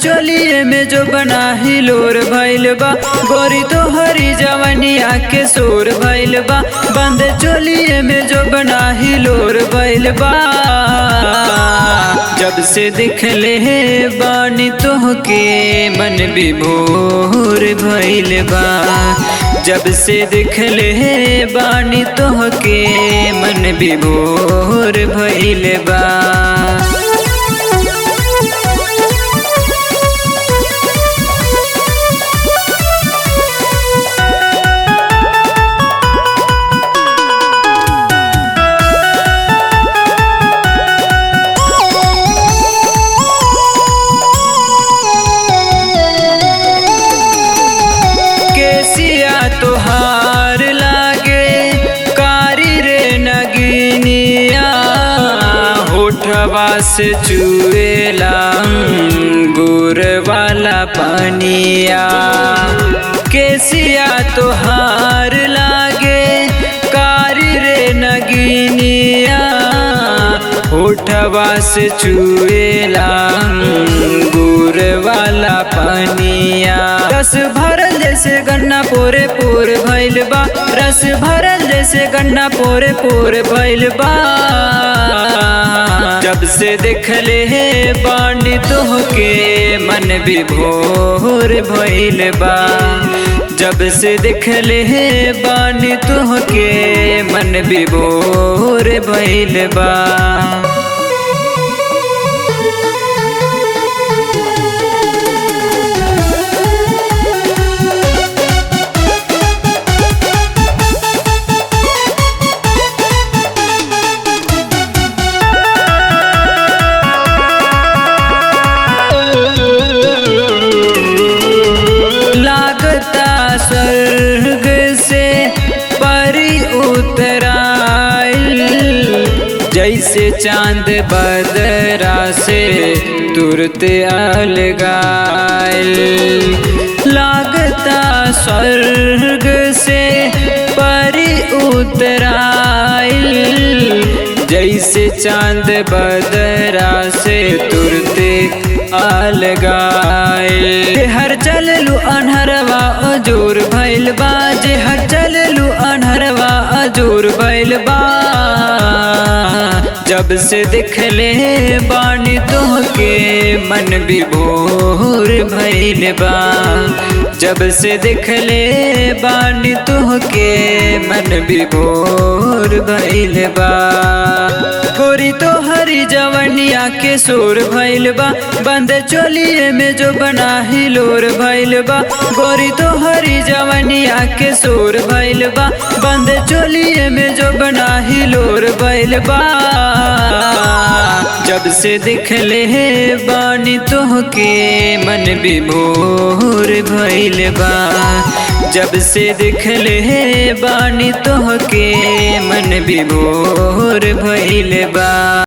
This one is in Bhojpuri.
चोलिए में जो बना हिलोर भइल बा, गोरी तो हरी जवनिया के शोर भइल बा। बंद चोलिए में जो बना हिलोर भइल बा, जब से दिखले बानी तोहके मन विभोर भइल बा। जब से दिखले बानी तोहके मन विभोर भइल बा। तोहार लागे कारी रे नगिनिया, होठवा से चुएला गुड़ वाला पानिया। केसिया तोहार लागे कारी रे नगिनिया, होठवा से चुएला गुड़ वाला पानिया। रस भरल जैसे गन्ना पोरे पोर भइल बा, रस भरल जैसे गन्ना पोरे पोर भइल बा। जब से देखले बानी तोहके मन विभोर भइल बा। जब से देखले बानी तोहके मन विभोर भइल बा। स्वर्ग से परी उतराइल, जैसे चांद बदरा से तुरंत अलगाइल। लागता स्वर्ग से परी उतराइल, जैसे चांद बदरा से तुरंत अलगाइल। हर चललू अनहरवा अजूर भइल बा, जे हर चललू अनहरवा अजूर भइल बा। जब से दिखले बानी तोहके मन विभोर भइल बा। जब से दिखले बानी तोहके मन विभोर भइल बा। गोरी तो हरी जवनिया के शोर भइल बा, बंद चोलिए में जो बना हिलोर भइल बा। गोरी तो हरी जवनिया के शोर भइल बा, बंद चोलिए में जो बना हिलोर भइल बा। जब से दिखले बानी तोहके मन विभोर भइल बा। जब से दिखले बानी तोहके मन विभोर भइल बा।